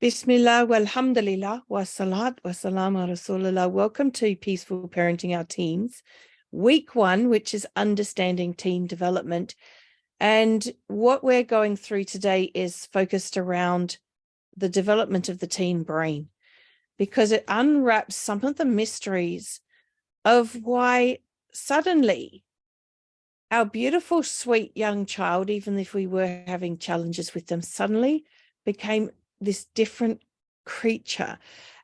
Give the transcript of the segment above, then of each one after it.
Bismillah, walhamdulillah, wa salat, wa salam ala rasulullah. Welcome to Peaceful Parenting Our Teens, week 1, which is understanding teen development. And what we're going through today is focused around the development of the teen brain, because it unwraps some of the mysteries of why suddenly our beautiful, sweet young child, even if we were having challenges with them, suddenly became this different creature.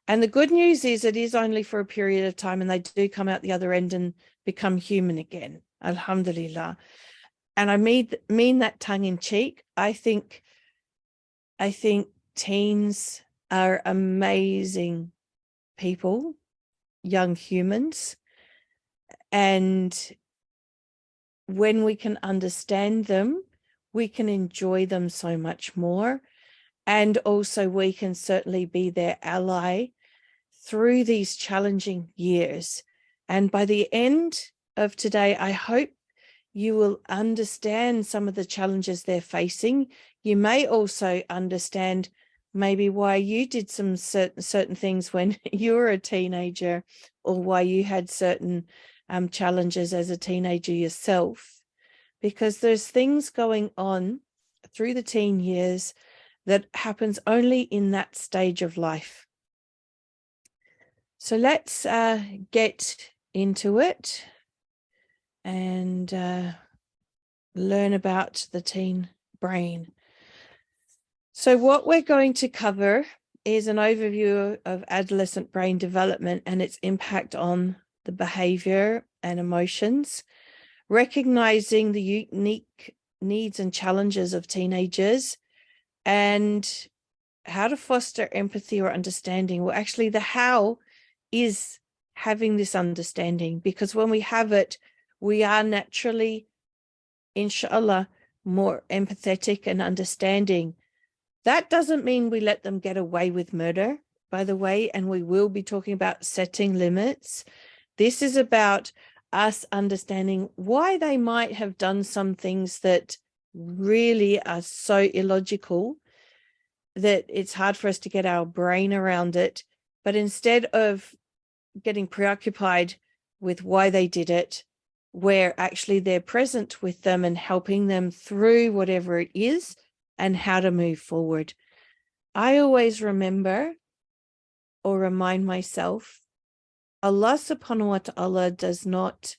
And the good news is it is only for a period of time, and they do come out the other end and become human again. Alhamdulillah. And I mean that tongue in cheek. I think teens are amazing people, young humans. And when we can understand them, we can enjoy them so much more. And also we can certainly be their ally through these challenging years. And by the end of today, I hope you will understand some of the challenges they're facing. You may also understand maybe why you did some certain things when you were a teenager, or why you had certain challenges as a teenager yourself, because there's things going on through the teen years that happens only in that stage of life. So let's get into it and learn about the teen brain. So what we're going to cover is an overview of adolescent brain development and its impact on the behavior and emotions, recognizing the unique needs and challenges of teenagers, and how to foster empathy or understanding. Well, actually, the how is having this understanding, because when we have it, we are naturally, inshallah, more empathetic and understanding. That doesn't mean we let them get away with murder, by the way, and we will be talking about setting limits. This is about us understanding why they might have done some things that really are so illogical that it's hard for us to get our brain around it. But instead of getting preoccupied with why they did it, we're actually there present with them and helping them through whatever it is and how to move forward. I always remember or remind myself, Allah subhanahu wa ta'ala does not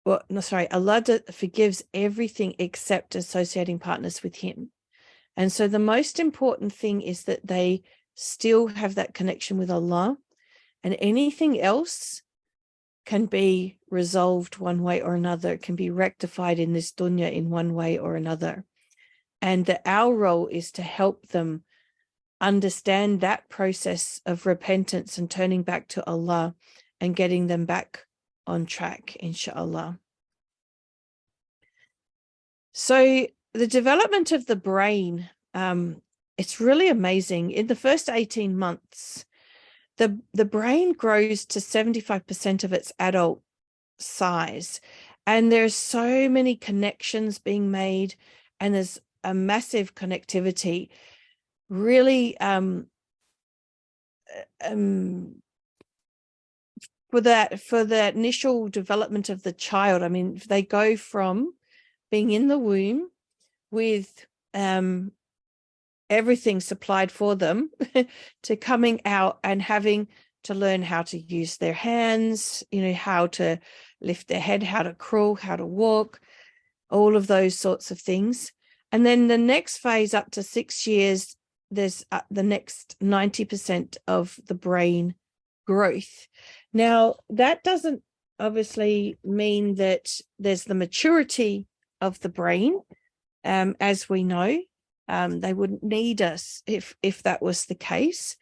Allah forgives everything except associating partners with him. And so the most important thing is that they still have that connection with Allah, and anything else can be resolved one way or another. It can be rectified in this dunya in one way or another. And that our role is to help them understand that process of repentance and turning back to Allah and getting them back on track, inshallah. So the development of the brain, it's really amazing. In the first 18 months, the brain grows to 75% of its adult size. And there's so many connections being made, and there's a massive connectivity. Really, for the initial development of the child, I mean, they go from being in the womb with everything supplied for them to coming out and having to learn how to use their hands, how to lift their head, how to crawl, how to walk, all of those sorts of things. And then the next phase, up to 6 years, there's the next 90% of the brain growth. Now, that doesn't obviously mean that there's the maturity of the brain, as we know. They wouldn't need us if that was the case.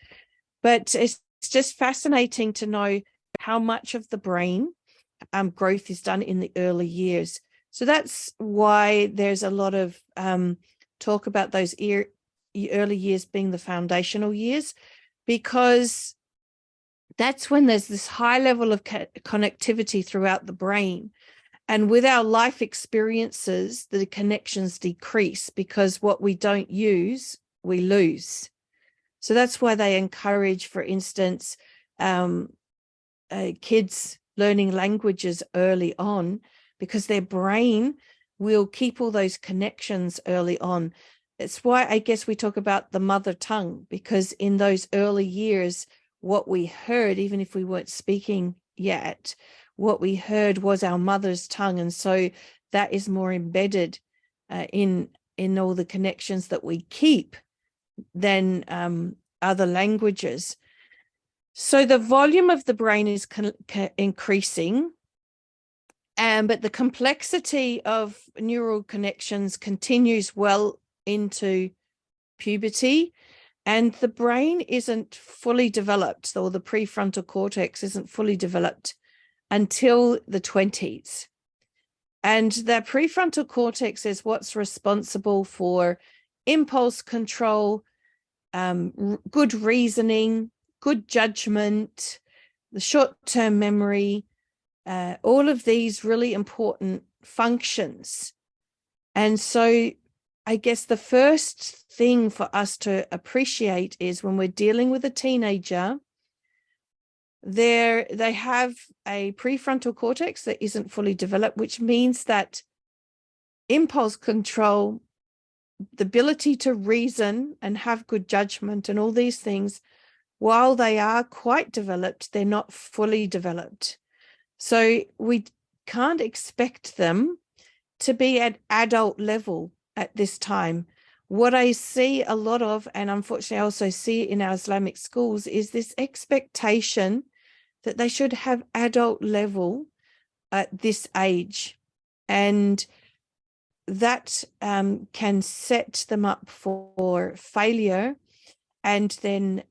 But it's just fascinating to know how much of the brain growth is done in the early years. So that's why there's a lot of talk about those early years being the foundational years, because that's when there's this high level of connectivity throughout the brain. And with our life experiences, the connections decrease, because what we don't use, we lose. So that's why they encourage, for instance, kids learning languages early on, because their brain will keep all those connections early on. It's why I guess we talk about the mother tongue, because in those early years, what we heard, even if we weren't speaking yet, what we heard was our mother's tongue. And so that is more embedded in all the connections that we keep than other languages. So the volume of the brain is increasing, but the complexity of neural connections continues well into puberty, and the brain isn't fully developed, or the prefrontal cortex isn't fully developed until the 20s. And the prefrontal cortex is what's responsible for impulse control, good reasoning, good judgment, the short-term memory, all of these really important functions. And so I guess the first thing for us to appreciate is when we're dealing with a teenager, they have a prefrontal cortex that isn't fully developed, which means that impulse control, the ability to reason and have good judgment and all these things, while they are quite developed, they're not fully developed. So we can't expect them to be at adult level at this time. What I see a lot of, and unfortunately I also see it in our Islamic schools, is this expectation that they should have adult level at this age. And that can set them up for failure, and then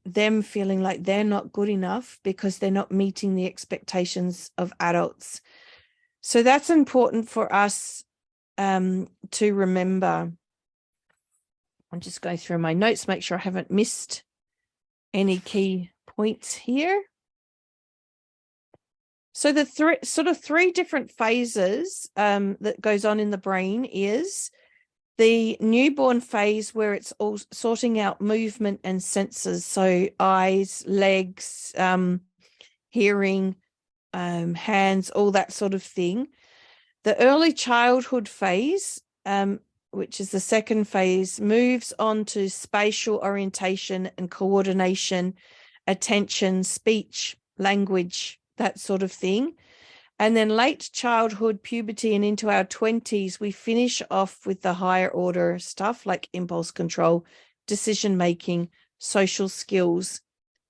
them feeling like they're not good enough because they're not meeting the expectations of adults. So that's important for us to remember. I'm just going through my notes, make sure I haven't missed any key points here. So the three different phases that goes on in the brain is the newborn phase, where it's all sorting out movement and senses. So eyes, legs, hearing, hands, all that sort of thing. The early childhood phase, which is the second phase, moves on to spatial orientation and coordination, attention, speech, language, that sort of thing. And then late childhood, puberty, and into our 20s, we finish off with the higher order stuff like impulse control, decision-making, social skills,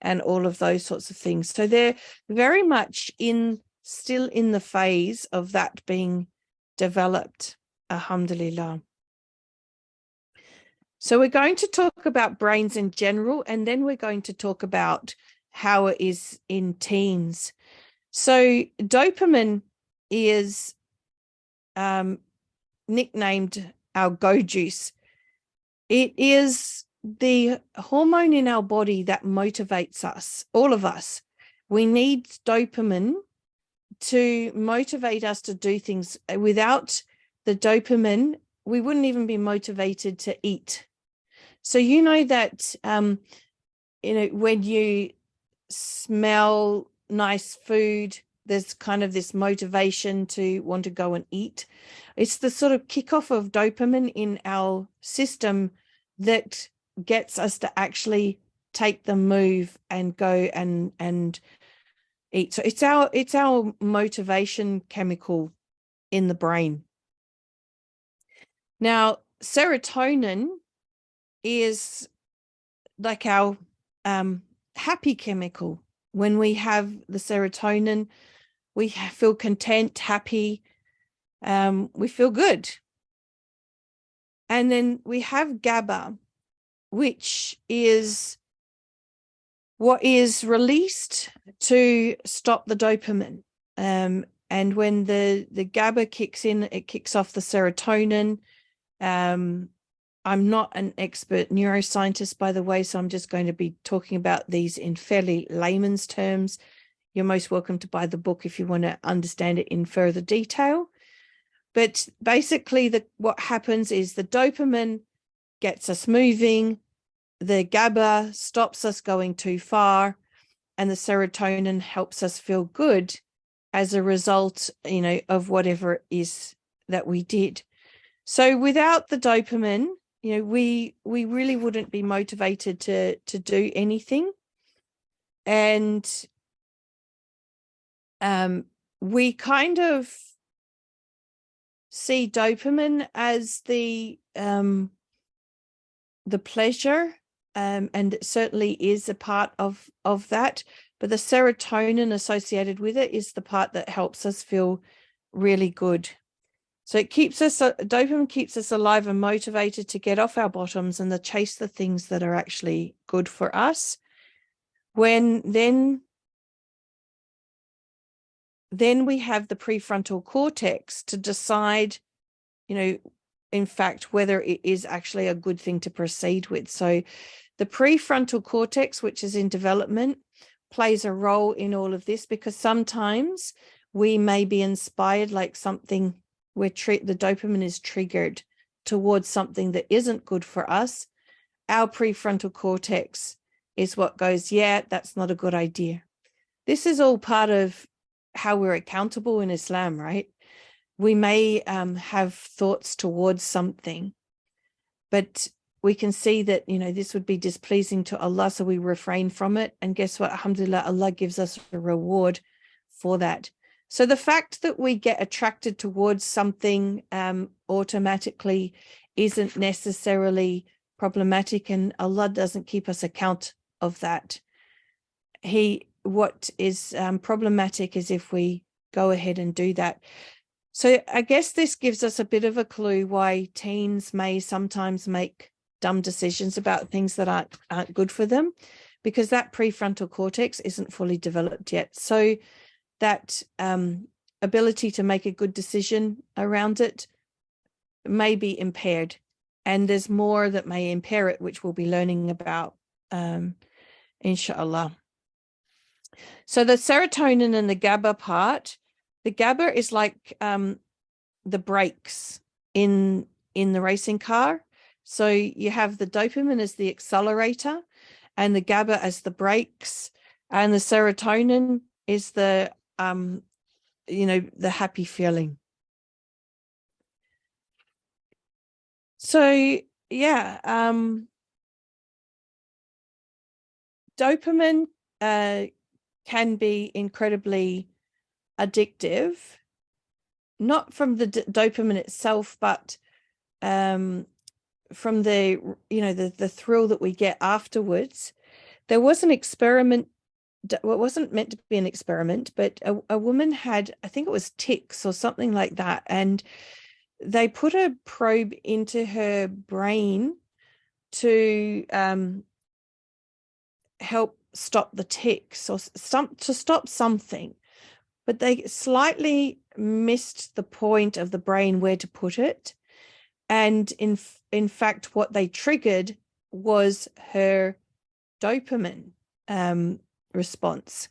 and all of those sorts of things. So they're very much still in the phase of that being developed, alhamdulillah. So we're going to talk about brains in general, and then we're going to talk about how it is in teens. So dopamine is nicknamed our go juice. It is the hormone in our body that motivates us, all of us. We need dopamine to motivate us to do things. Without the dopamine, we wouldn't even be motivated to eat. So you know that, when you smell nice food, there's kind of this motivation to want to go and eat. It's the sort of kickoff of dopamine in our system that gets us to actually take the move and go and eat. So it's our motivation chemical in the brain. Now, serotonin is like our happy chemical. When we have the serotonin, we feel content, happy, we feel good. And then we have GABA, which is what is released to stop the dopamine. And when the GABA kicks in, it kicks off the serotonin. I'm not an expert neuroscientist, by the way, so I'm just going to be talking about these in fairly layman's terms. You're most welcome to buy the book if you want to understand it in further detail. But basically, what happens is the dopamine gets us moving, the GABA stops us going too far, and the serotonin helps us feel good as a result, of whatever it is that we did. So without the dopamine, we really wouldn't be motivated to do anything. And we kind of see dopamine as the pleasure, and it certainly is a part of that. But the serotonin associated with it is the part that helps us feel really good. So dopamine keeps us alive and motivated to get off our bottoms and to chase the things that are actually good for us. Then we have the prefrontal cortex to decide, in fact, whether it is actually a good thing to proceed with. So the prefrontal cortex, which is in development, plays a role in all of this, because sometimes we may be inspired, like something where the dopamine is triggered towards something that isn't good for us. Our prefrontal cortex is what goes, yeah, that's not a good idea. This is all part of how we're accountable in Islam, right? We may have thoughts towards something, but we can see that, this would be displeasing to Allah, so we refrain from it. And guess what? Alhamdulillah, Allah gives us a reward for that. So the fact that we get attracted towards something automatically isn't necessarily problematic, and Allah doesn't keep us account of that. What is problematic is if we go ahead and do that. So I guess this gives us a bit of a clue why teens may sometimes make dumb decisions about things that aren't good for them, because that prefrontal cortex isn't fully developed yet. So that ability to make a good decision around it may be impaired, and there's more that may impair it, which we'll be learning about, inshallah. So the serotonin and the GABA part, the GABA is like the brakes in the racing car. So you have the dopamine as the accelerator and the GABA as the brakes, and the serotonin is the happy feeling. So yeah, dopamine can be incredibly addictive, not from the dopamine itself, but from the the thrill that we get afterwards. There was an experiment. Well, it wasn't meant to be an experiment, but a woman had, I think it was tics or something like that, and they put a probe into her brain to help stop the tics, or to stop something, but they slightly missed the point of the brain where to put it. And in fact, what they triggered was her dopamine response.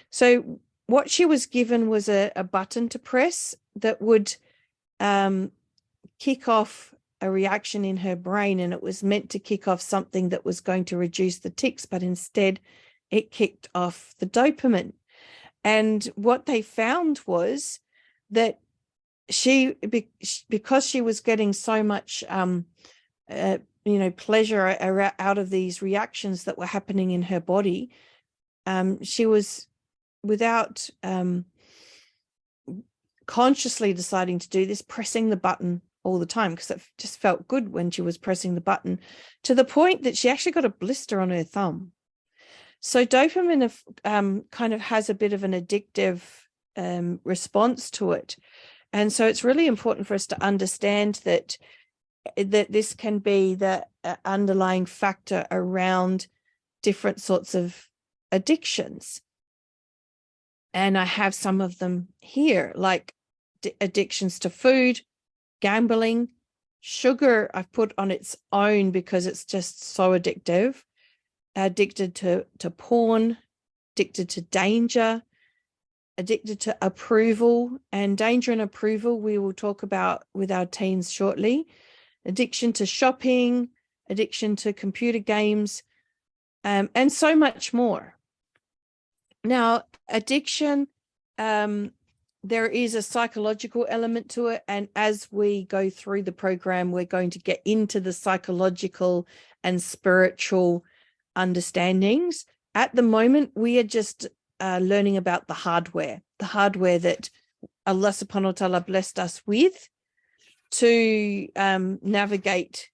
So what she was given was a button to press that would kick off a reaction in her brain, and it was meant to kick off something that was going to reduce the tics, but instead it kicked off the dopamine. And what they found was that because she was getting so much pleasure out of these reactions that were happening in her body, she was, without consciously deciding to do this, pressing the button all the time, because it just felt good when she was pressing the button, to the point that she actually got a blister on her thumb. So dopamine kind of has a bit of an addictive response to it. And so it's really important for us to understand that this can be the underlying factor around different sorts of addictions. And I have some of them here, like addictions to food, gambling, sugar I've put on its own because it's just so addictive. Addicted to porn, addicted to danger, addicted to approval. And danger and approval we will talk about with our teens shortly. Addiction to shopping, addiction to computer games, and so much more. Now, addiction, there is a psychological element to it. And as we go through the program, we're going to get into the psychological and spiritual understandings. At the moment, we are just learning about the hardware that Allah subhanahu wa ta'ala blessed us with to navigate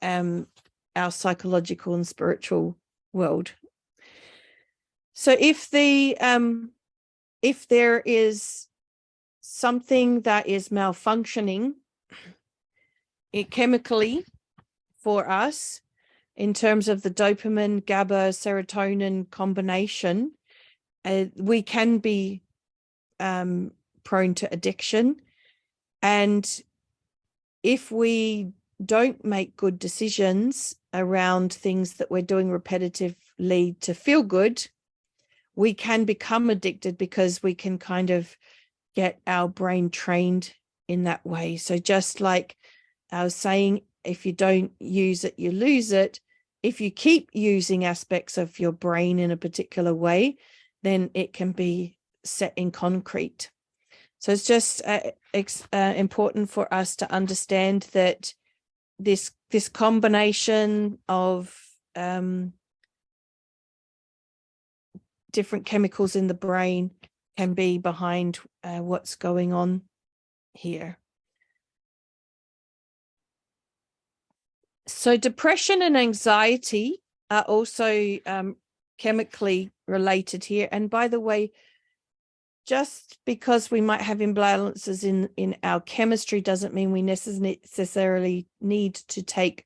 our psychological and spiritual world. So if there is something that is malfunctioning chemically for us in terms of the dopamine, GABA, serotonin combination, we can be prone to addiction. And if we don't make good decisions around things that we're doing repetitively to feel good, we can become addicted because we can kind of get our brain trained in that way. So just like I was saying, if you don't use it, you lose it. If you keep using aspects of your brain in a particular way, then it can be set in concrete. So it's just important for us to understand that this combination of different chemicals in the brain can be behind what's going on here. So depression and anxiety are also chemically related here. And by the way, just because we might have imbalances in our chemistry doesn't mean we necessarily need to take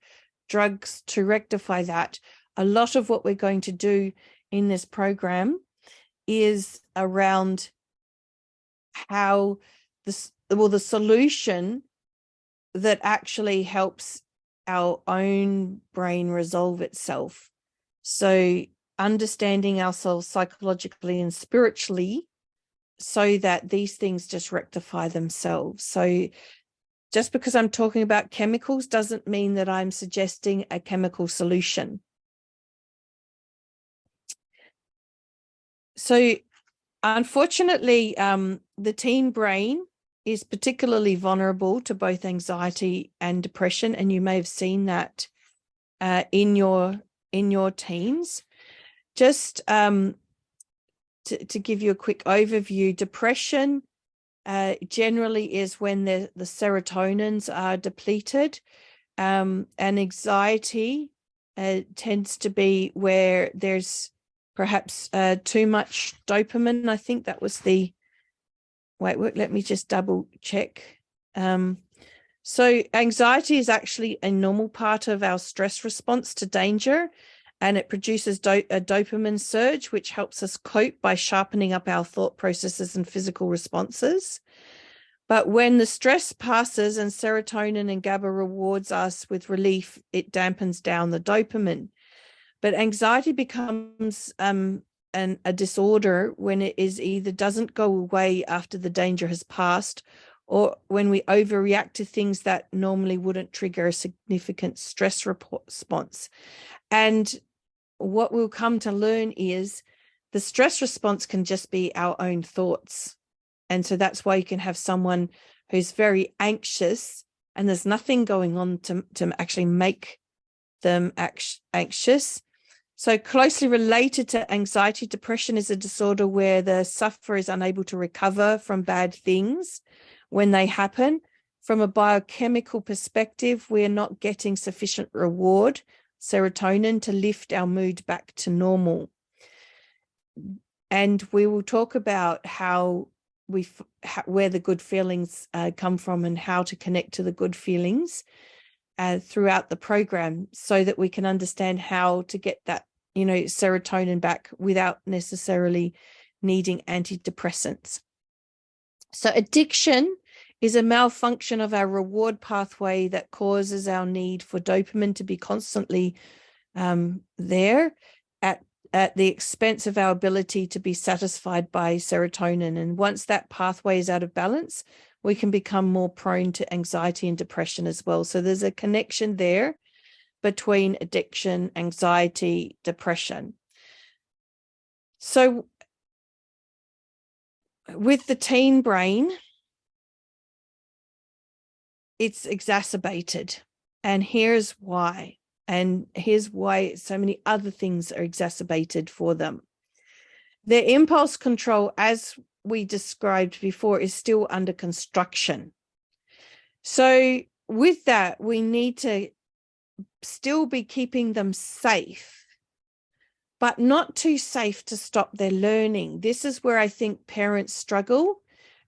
drugs to rectify that. A lot of what we're going to do in this program is around how the solution that actually helps our own brain resolve itself. So understanding ourselves psychologically and spiritually so that these things just rectify themselves. So just because I'm talking about chemicals doesn't mean that I'm suggesting a chemical solution. So unfortunately, the teen brain is particularly vulnerable to both anxiety and depression, and you may have seen that in your teens. Just to give you a quick overview, depression generally is when the serotonins are depleted, and anxiety tends to be where there's perhaps too much dopamine. I think that was the, wait, let me just double check. So anxiety is actually a normal part of our stress response to danger, and it produces a dopamine surge, which helps us cope by sharpening up our thought processes and physical responses. But when the stress passes and serotonin and GABA rewards us with relief, it dampens down the dopamine. But anxiety becomes a disorder when it is either doesn't go away after the danger has passed, or when we overreact to things that normally wouldn't trigger a significant stress response. And what we'll come to learn is the stress response can just be our own thoughts. And so that's why you can have someone who's very anxious and there's nothing going on to actually make them anxious. So closely related to anxiety, depression is a disorder where the sufferer is unable to recover from bad things when they happen. From a biochemical perspective, we're not getting sufficient reward, serotonin, to lift our mood back to normal. And we will talk about how where the good feelings come from and how to connect to the good feelings throughout the program, so that we can understand how to get that, serotonin back without necessarily needing antidepressants. So addiction is a malfunction of our reward pathway that causes our need for dopamine to be constantly there at the expense of our ability to be satisfied by serotonin. And once that pathway is out of balance, we can become more prone to anxiety and depression as well. So there's a connection there between addiction, anxiety, depression. So with the teen brain, it's exacerbated. And here's why. And here's why so many other things are exacerbated for them. Their impulse control, as we described before, is still under construction. So with that, we need to still be keeping them safe, but not too safe to stop their learning. This is where I think parents struggle,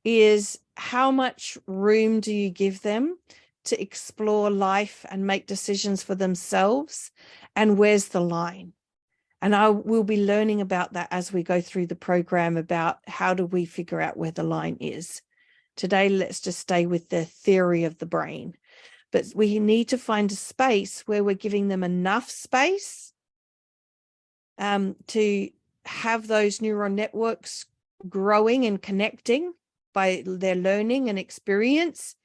is how much room do you give them to explore life and make decisions for themselves? And where's the line? And I will be learning about that as we go through the program, about how do we figure out where the line is. Today, let's just stay with the theory of the brain. But we need to find a space where we're giving them enough space to have those neural networks growing and connecting by their learning and experience,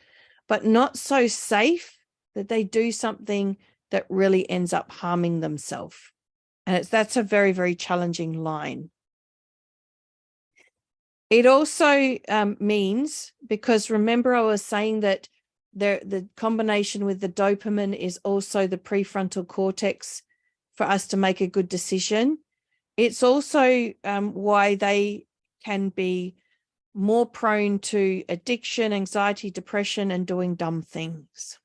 but not so safe that they do something that really ends up harming themselves. And that's a very, very challenging line. It also means, because remember I was saying that the combination with the dopamine is also the prefrontal cortex for us to make a good decision. It's also why they can be more prone to addiction, anxiety, depression, and doing dumb things.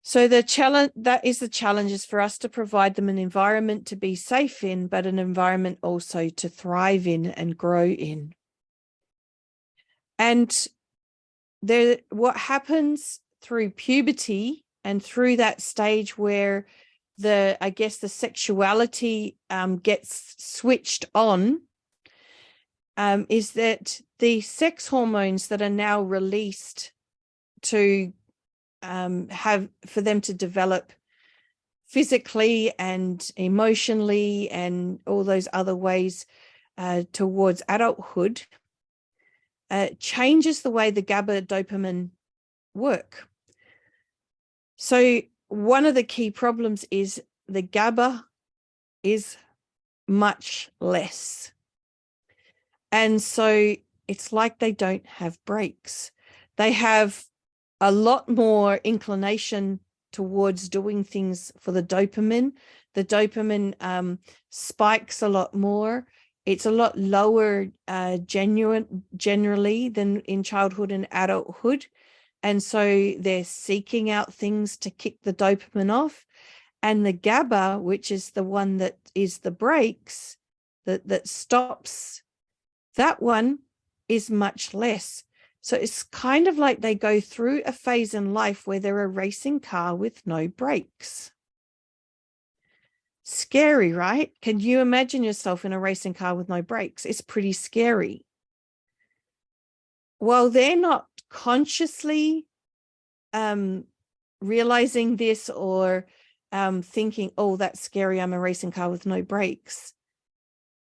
So the challenge, that is the challenge, is for us to provide them an environment to be safe in, but an environment also to thrive in and grow in. And what happens through puberty and through that stage where the sexuality gets switched on, is that the sex hormones that are now released to have for them to develop physically and emotionally and all those other ways towards adulthood changes the way the GABA dopamine work. So one of the key problems is the GABA is much less. And so it's like they don't have brakes. They have a lot more inclination towards doing things for the dopamine. The dopamine spikes a lot more. It's a lot lower generally than in childhood and adulthood. And so they're seeking out things to kick the dopamine off. And the GABA, which is the one that is the brakes, that stops, that one is much less. So it's kind of like they go through a phase in life where they're a racing car with no brakes. Scary, right? Can you imagine yourself in a racing car with no brakes? It's pretty scary. Well, they're not consciously realizing this or thinking, oh, that's scary, I'm a racing car with no brakes.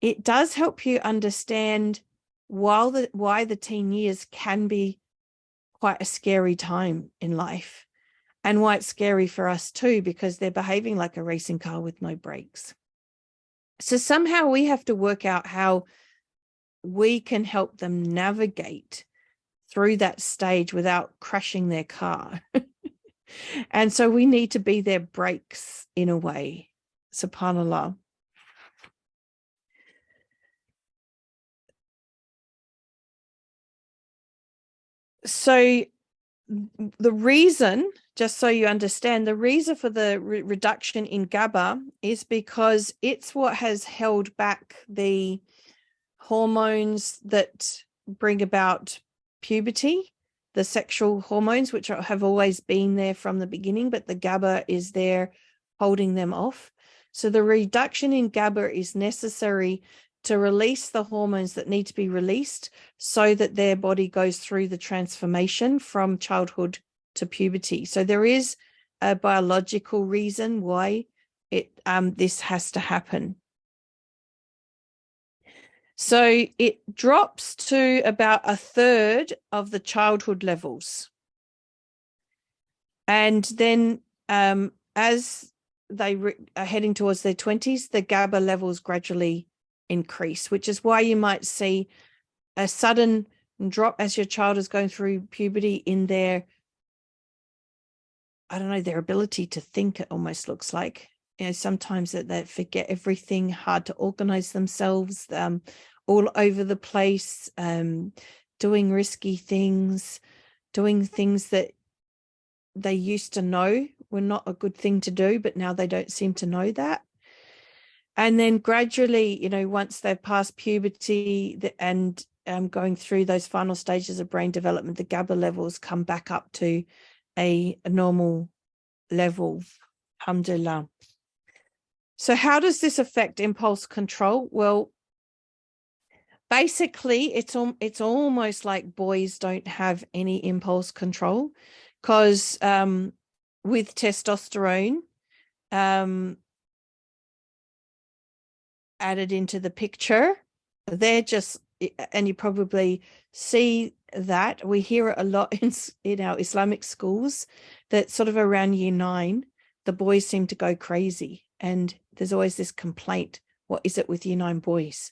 It does help you understand why the teen years can be quite a scary time in life, and why it's scary for us too, because they're behaving like a racing car with no brakes. So somehow we have to work out how we can help them navigate through that stage without crashing their car. And so we need to be their brakes in a way. SubhanAllah. So the reason, just so you understand, the reason for the reduction in GABA is because it's what has held back the hormones that bring about puberty, the sexual hormones, which have always been there from the beginning, but the GABA is there holding them off. So the reduction in GABA is necessary to release the hormones that need to be released so that their body goes through the transformation from childhood to puberty. So there is a biological reason why this has to happen. So it drops to about a third of the childhood levels. And then as they are heading towards their 20s, the GABA levels gradually increase, which is why you might see a sudden drop as your child is going through puberty in their, I don't know, their ability to think. It almost looks like, sometimes that they forget everything, hard to organize themselves, all over the place, doing risky things, doing things that they used to know were not a good thing to do, but now they don't seem to know that. And then gradually, once they've passed puberty and going through those final stages of brain development, the GABA levels come back up to a normal level, alhamdulillah. So how does this affect impulse control? Well, basically, it's almost like boys don't have any impulse control, because with testosterone added into the picture, they're just, and you probably see that we hear it a lot in our Islamic schools, that sort of around year 9, the boys seem to go crazy, and there's always this complaint, what is it with year 9 boys?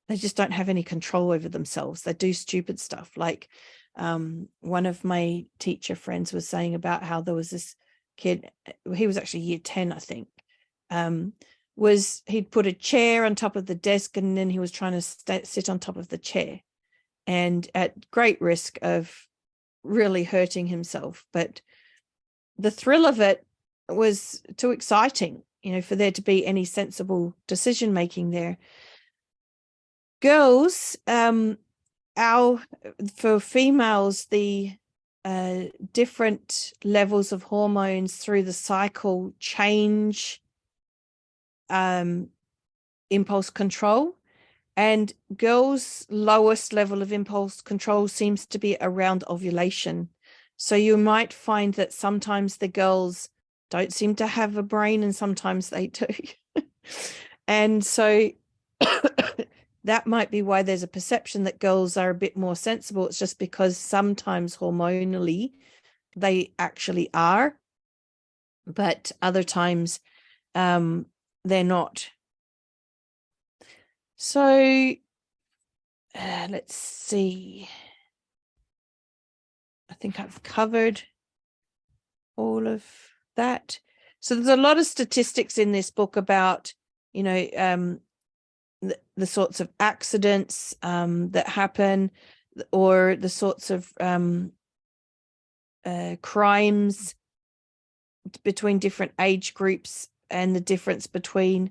They just don't have any control over themselves. They do stupid stuff. Like one of my teacher friends was saying about how there was this kid, he was actually year 10, I think, he'd put a chair on top of the desk, and then he was trying to sit on top of the chair, and at great risk of really hurting himself. But the thrill of it was too exciting, for there to be any sensible decision making there. Girls, for females, the different levels of hormones through the cycle change impulse control, and girls' lowest level of impulse control seems to be around ovulation. So you might find that sometimes the girls don't seem to have a brain, and sometimes they do. And so that might be why there's a perception that girls are a bit more sensible. It's just because sometimes hormonally they actually are, but other times they're not. So let's see. I think I've covered all of that. So there's a lot of statistics in this book about, the sorts of accidents that happen, or the sorts of crimes between different age groups, and the difference between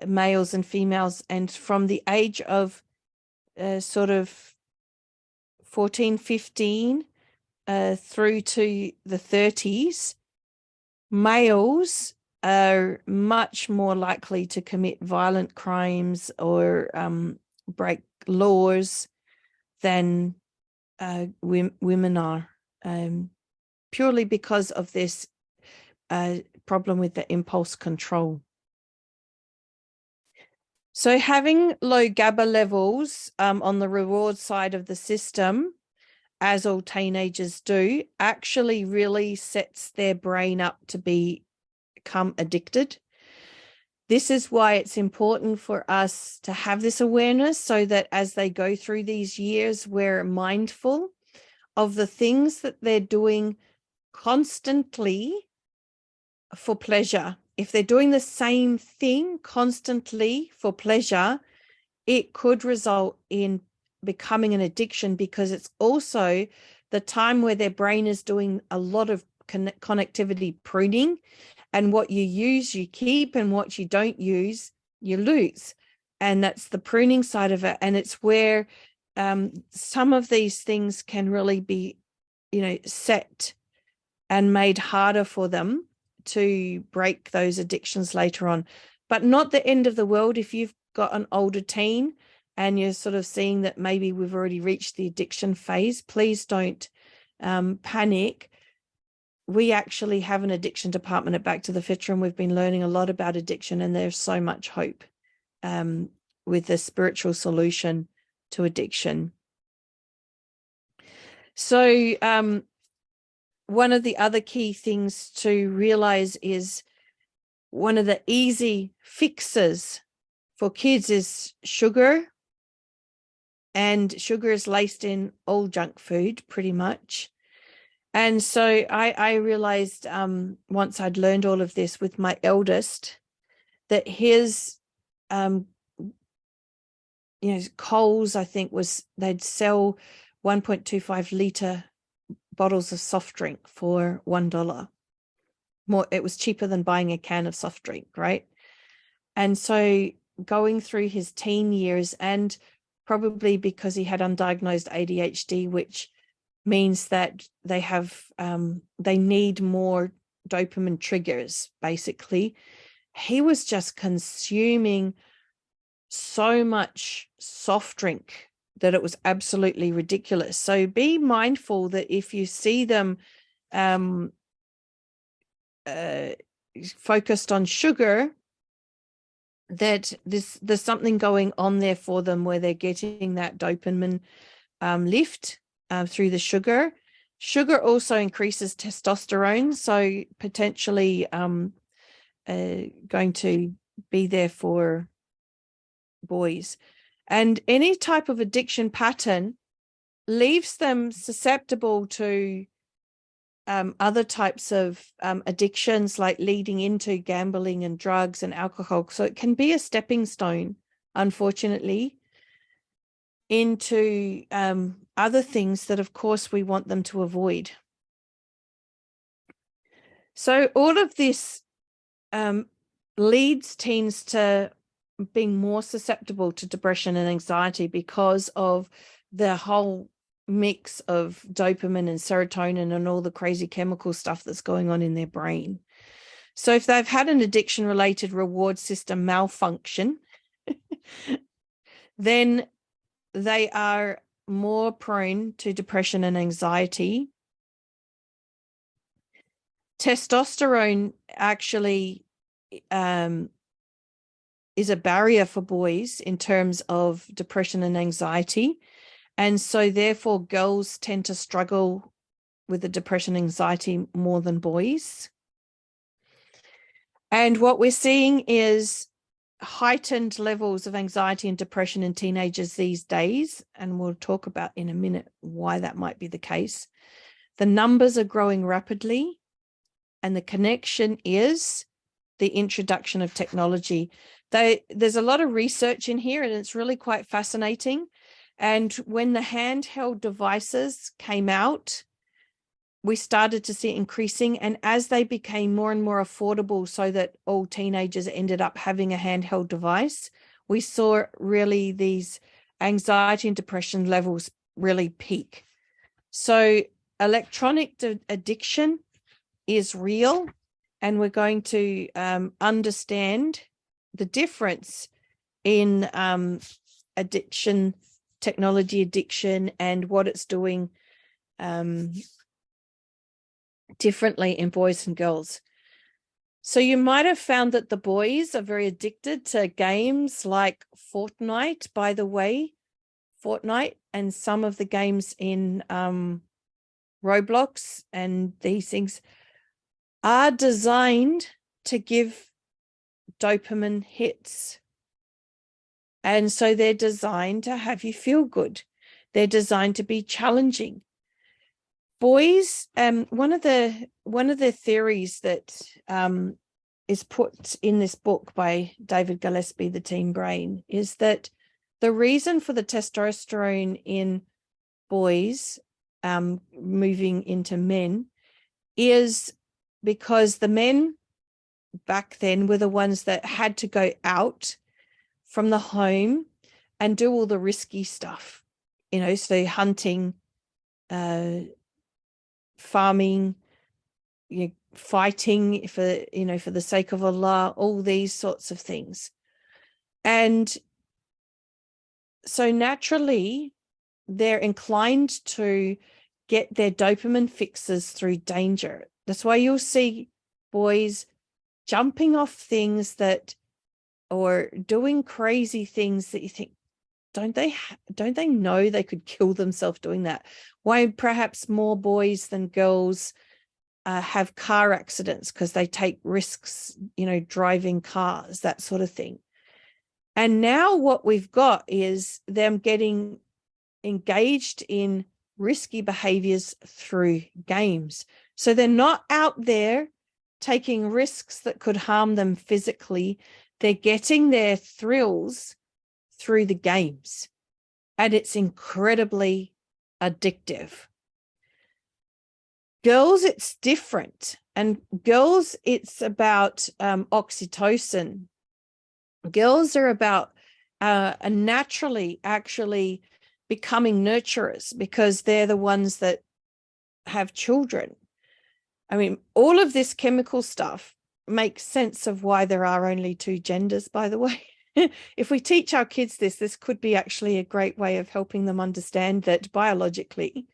males and females. And from the age of sort of 14, 15 through to the 30s, males are much more likely to commit violent crimes or break laws than women are, purely because of this problem with the impulse control. So having low GABA levels on the reward side of the system, as all teenagers do, actually really sets their brain up to become addicted. This is why it's important for us to have this awareness, so that as they go through these years, we're mindful of the things that they're doing constantly for pleasure. If they're doing the same thing constantly for pleasure, it could result in becoming an addiction, because it's also the time where their brain is doing a lot of connectivity pruning, and what you use you keep, and what you don't use you lose. And that's the pruning side of it. And it's where some of these things can really be set and made harder for them to break those addictions later on. But not the end of the world. If you've got an older teen and you're sort of seeing that maybe we've already reached the addiction phase, please don't panic. We actually have an addiction department at Back to the Fitra, and we've been learning a lot about addiction, and there's so much hope with the spiritual solution to addiction. So one of the other key things to realize is one of the easy fixes for kids is sugar. And sugar is laced in all junk food pretty much. And so I realized once I'd learned all of this with my eldest, that his, Coles, I think they'd sell 1.25 litre bottles of soft drink for $1. More, it was cheaper than buying a can of soft drink, right? And so going through his teen years, and probably because he had undiagnosed ADHD, which means that they need more dopamine triggers, basically. He was just consuming so much soft drink that it was absolutely ridiculous. So be mindful that if you see them focused on sugar, that there's something going on there for them where they're getting that dopamine lift through the sugar. Sugar also increases testosterone, so potentially going to be there for boys. And any type of addiction pattern leaves them susceptible to other types of addictions, like leading into gambling and drugs and alcohol. So it can be a stepping stone, unfortunately, into other things that, of course, we want them to avoid. So all of this leads teens to being more susceptible to depression and anxiety because of the whole mix of dopamine and serotonin and all the crazy chemical stuff that's going on in their brain. So if they've had an addiction-related reward system malfunction, then they are more prone to depression and anxiety. Testosterone actually is a barrier for boys in terms of depression and anxiety. And so therefore girls tend to struggle with the depression and anxiety more than boys. And what we're seeing is heightened levels of anxiety and depression in teenagers these days. And we'll talk about in a minute why that might be the case. The numbers are growing rapidly, and the connection is the introduction of technology. There's a lot of research in here, and it's really quite fascinating. And when the handheld devices came out, we started to see it increasing. And as they became more and more affordable so that all teenagers ended up having a handheld device, we saw really these anxiety and depression levels really peak. So electronic addiction is real, and we're going to understand the difference in addiction, technology addiction, and what it's doing differently in boys and girls. So you might have found that the boys are very addicted to games like Fortnite, by the way, Fortnite, and some of the games in Roblox and these things are designed to give dopamine hits. And so they're designed to have you feel good. They're designed to be challenging. Boys, one of the theories that is put in this book by David Gillespie, The Teen Brain, is that the reason for the testosterone in boys moving into men is because the men back then were the ones that had to go out from the home and do all the risky stuff, so hunting, farming, fighting for the sake of Allah, all these sorts of things. And so naturally they're inclined to get their dopamine fixes through danger. That's why you'll see boys jumping off things or doing crazy things that you think, don't they know they could kill themselves doing that? Why perhaps more boys than girls have car accidents because they take risks, driving cars, that sort of thing. And now what we've got is them getting engaged in risky behaviors through games. So they're not out there taking risks that could harm them physically. They're getting their thrills through the games. And it's incredibly addictive. Girls, it's different. And girls, it's about oxytocin. Girls are about naturally actually becoming nurturers because they're the ones that have children. I mean, all of this chemical stuff makes sense of why there are only two genders, by the way. If we teach our kids this could be actually a great way of helping them understand that biologically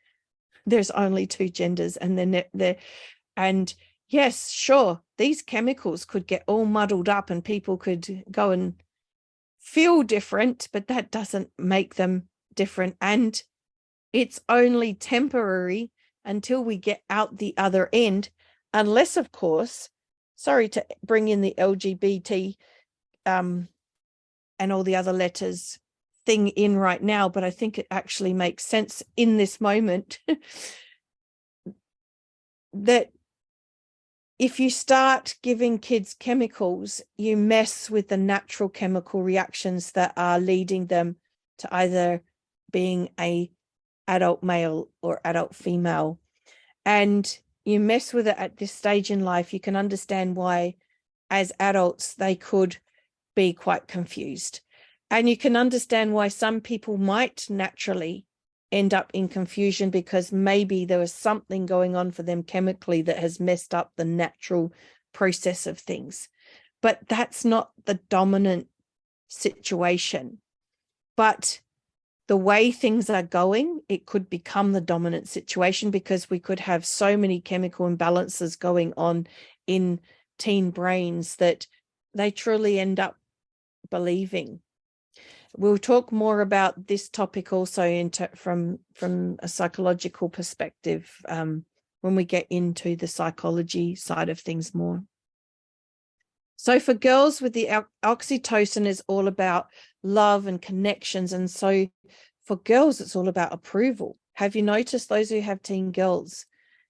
there's only two genders, and and yes, sure, these chemicals could get all muddled up and people could go and feel different, but that doesn't make them different. And it's only temporary until we get out the other end, unless, of course, sorry to bring in the LGBT and all the other letters thing in right now, but I think it actually makes sense in this moment that if you start giving kids chemicals, you mess with the natural chemical reactions that are leading them to either being a adult male or adult female. And you mess with it at this stage in life, you can understand why as adults they could be quite confused. And you can understand why some people might naturally end up in confusion because maybe there was something going on for them chemically that has messed up the natural process of things. But that's not the dominant situation. But the way things are going, it could become the dominant situation because we could have so many chemical imbalances going on in teen brains that they truly end up believing. We'll talk more about this topic also from a psychological perspective when we get into the psychology side of things more. So for girls with the oxytocin is all about love and connections. And so for girls, it's all about approval. Have you noticed those who have teen girls,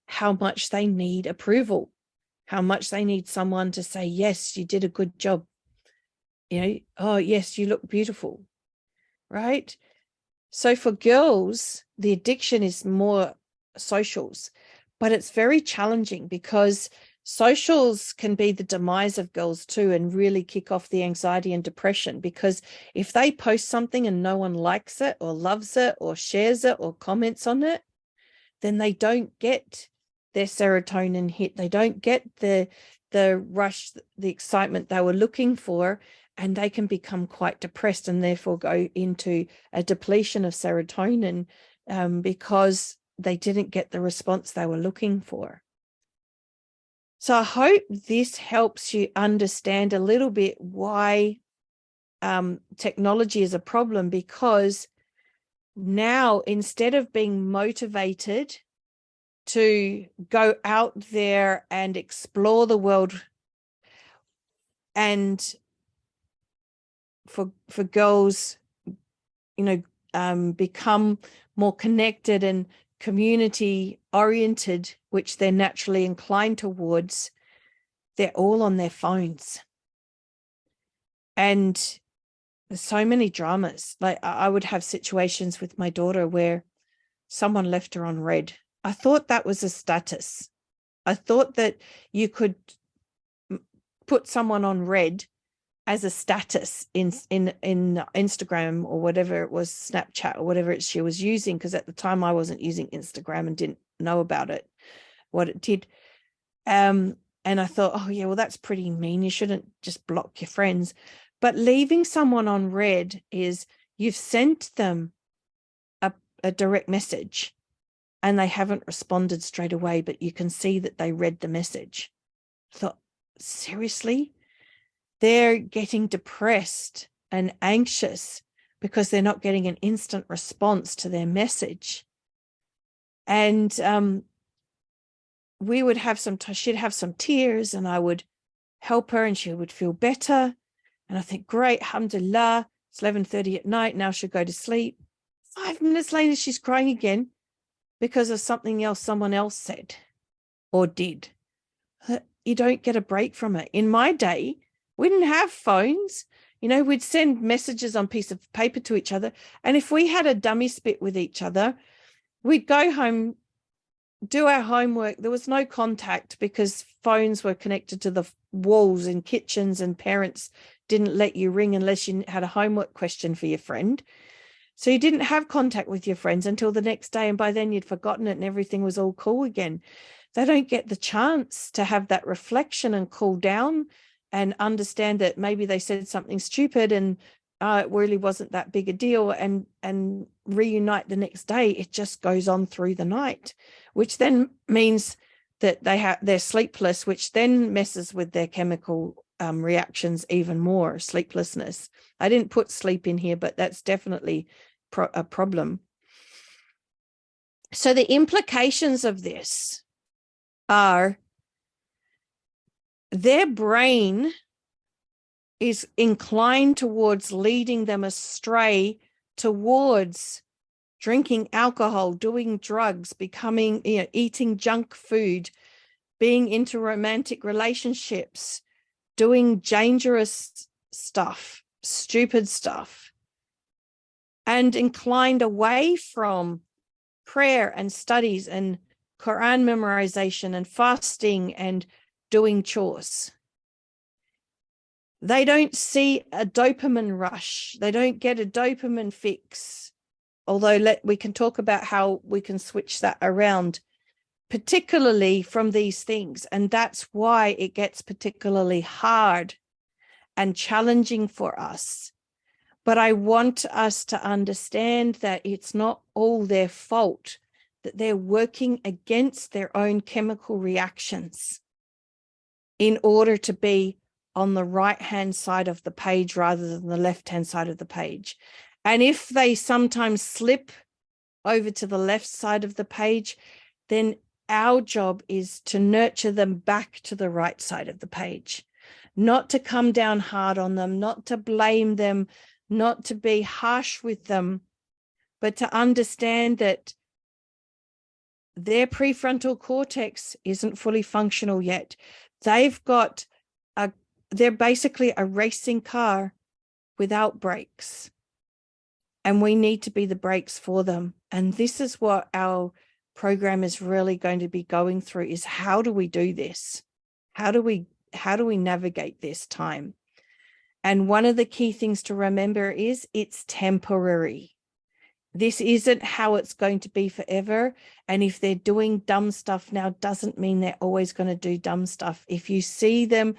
how much they need approval, how much they need someone to say, yes, you did a good job. Oh, yes, you look beautiful, right? So for girls, the addiction is more socials, but it's very challenging because socials can be the demise of girls too and really kick off the anxiety and depression, because if they post something and no one likes it or loves it or shares it or comments on it, then they don't get their serotonin hit. They don't get the rush, the excitement they were looking for, and they can become quite depressed and therefore go into a depletion of serotonin because they didn't get the response they were looking for. So I hope this helps you understand a little bit why technology is a problem, because now instead of being motivated to go out there and explore the world, and for girls, become more connected and community oriented, which they're naturally inclined towards, they're all on their phones. And there's so many dramas. Like I would have situations with my daughter where someone left her on red. I thought that was a status. I thought that you could put someone on red as a status in Instagram or whatever it was, Snapchat or whatever she was using, because at the time I wasn't using Instagram and didn't know about it, what it did. And I thought, oh yeah, well, that's pretty mean. You shouldn't just block your friends. But leaving someone on red is you've sent them a direct message and they haven't responded straight away, but you can see that they read the message. I thought, seriously? They're getting depressed and anxious because they're not getting an instant response to their message. And we would have she'd have some tears and I would help her and she would feel better. And I think, great, alhamdulillah, it's 11:30 at night. Now she'll go to sleep. 5 minutes later, she's crying again because of something else someone else said or did. You don't get a break from it. In my day, we didn't have phones. We'd send messages on a piece of paper to each other. And if we had a dummy spit with each other, we'd go home, do our homework. There was no contact because phones were connected to the walls in kitchens and parents didn't let you ring unless you had a homework question for your friend. So you didn't have contact with your friends until the next day. And by then you'd forgotten it and everything was all cool again. They don't get the chance to have that reflection and cool down and understand that maybe they said something stupid and it really wasn't that big a deal and reunite the next day. It just goes on through the night, which then means that they're sleepless, which then messes with their chemical reactions even more, sleeplessness. I didn't put sleep in here, but that's definitely a problem. So the implications of this are their brain is inclined towards leading them astray towards drinking alcohol, doing drugs, becoming, eating junk food, being into romantic relationships, doing dangerous stuff, stupid stuff, and inclined away from prayer and studies and Quran memorization and fasting and doing chores. They don't see a dopamine rush. They don't get a dopamine fix. Although we can talk about how we can switch that around, particularly from these things. And that's why it gets particularly hard and challenging for us. But I want us to understand that it's not all their fault, that they're working against their own chemical reactions in order to be on the right-hand side of the page rather than the left-hand side of the page. And if they sometimes slip over to the left side of the page, then our job is to nurture them back to the right side of the page, not to come down hard on them, not to blame them, not to be harsh with them, but to understand that their prefrontal cortex isn't fully functional yet. They're basically a racing car without brakes. And we need to be the brakes for them. And this is what our program is really going to be going through, is how do we do this? How do we navigate this time? And one of the key things to remember is it's temporary. This isn't how it's going to be forever. And if they're doing dumb stuff now, doesn't mean they're always going to do dumb stuff. If you see them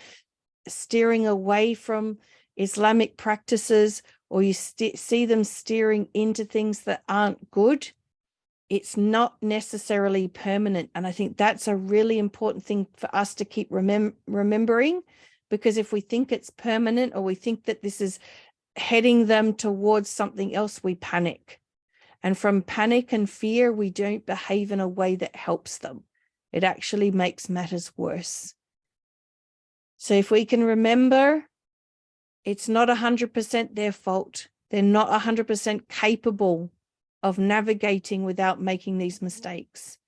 steering away from Islamic practices, or you see them steering into things that aren't good, it's not necessarily permanent. And I think that's a really important thing for us to keep remembering, because if we think it's permanent, or we think that this is heading them towards something else, we panic. And from panic and fear, we don't behave in a way that helps them. It actually makes matters worse. So if we can remember, it's not 100% their fault. They're not 100% capable of navigating without making these mistakes,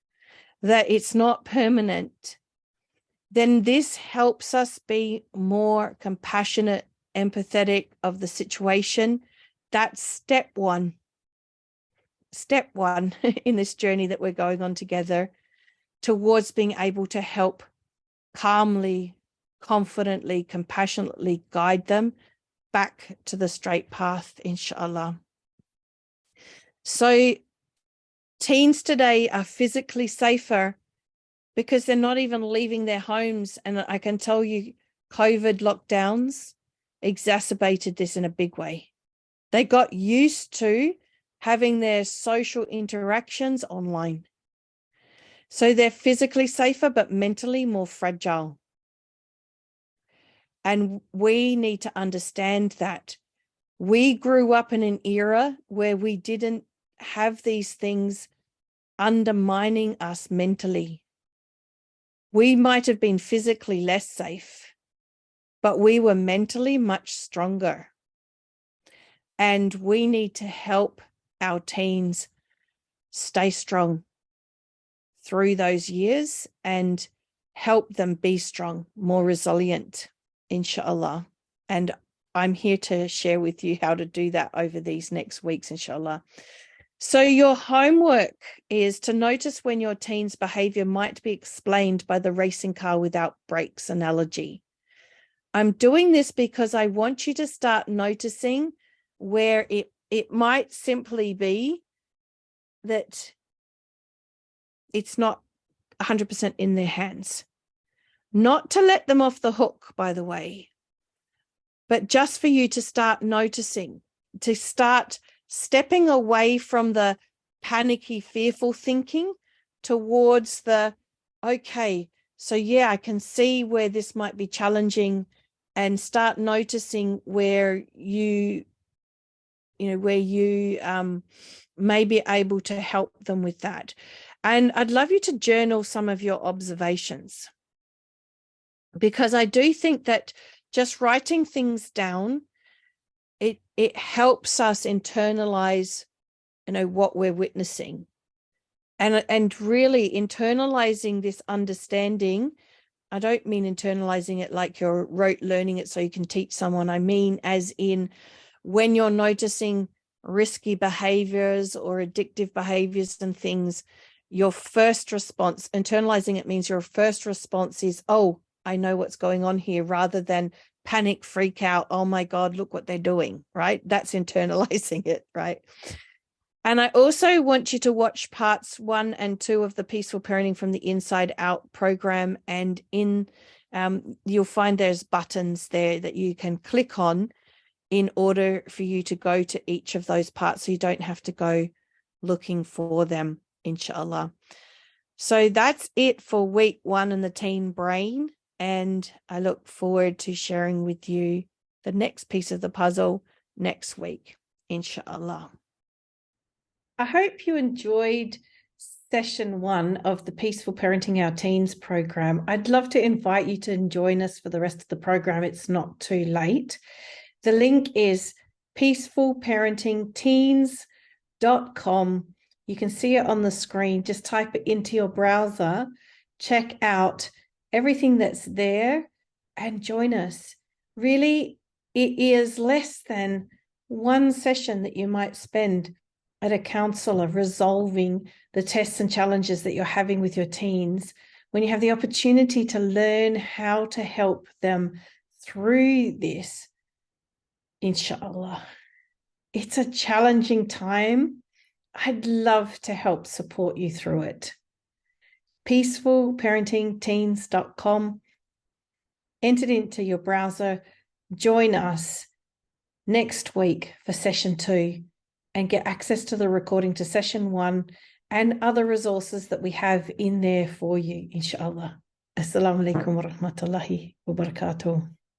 that it's not permanent, then this helps us be more compassionate, empathetic of the situation. That's step one. Step one in this journey that we're going on together towards being able to help calmly, confidently, compassionately guide them back to the straight path, inshallah. So teens today are physically safer because they're not even leaving their homes. And I can tell you, COVID lockdowns exacerbated this in a big way. They got used to having their social interactions online. So they're physically safer, but mentally more fragile. And we need to understand that. We grew up in an era where we didn't have these things undermining us mentally. We might have been physically less safe, but we were mentally much stronger. And we need to help our teens stay strong through those years and help them be strong, more resilient, inshallah. And I'm here to share with you how to do that over these next weeks, inshallah. So your homework is to notice when your teen's behavior might be explained by the racing car without brakes analogy. I'm doing this because I want you to start noticing where it might simply be that it's not 100% in their hands. Not to let them off the hook, by the way, but just for you to start noticing, to start stepping away from the panicky, fearful thinking towards the, okay, so yeah, I can see where this might be challenging, and start noticing where you may be able to help them with that. And I'd love you to journal some of your observations, because I do think that just writing things down, it helps us internalize, what we're witnessing, and really internalizing this understanding. I don't mean internalizing it like you're rote learning it so you can teach someone. I mean, as in when you're noticing risky behaviors or addictive behaviors and things, your first response, internalizing it means your first response is, oh, I know what's going on here, rather than panic, freak out, oh my God, look what they're doing, right? That's internalizing it, right? And I also want you to watch parts 1 and 2 of the Peaceful Parenting from the Inside Out program. And you'll find there's buttons there that you can click on in order for you to go to each of those parts, so you don't have to go looking for them, inshallah. So that's it for week 1 in the teen brain. And I look forward to sharing with you the next piece of the puzzle next week, inshallah. I hope you enjoyed session 1 of the Peaceful Parenting Our Teens program. I'd love to invite you to join us for the rest of the program. It's not too late. The link is peacefulparentingteens.com. You can see it on the screen. Just type it into your browser, check out everything that's there, and join us. Really, it is less than one session that you might spend at a counselor resolving the tests and challenges that you're having with your teens, when you have the opportunity to learn how to help them through this, inshallah. It's a challenging time. I'd love to help support you through it. peacefulparentingteens.com. Enter it into your browser. Join us next week for session 2 and get access to the recording to session 1 and other resources that we have in there for you, inshallah. Assalamu alaikum wa rahmatullahi wa barakatuh.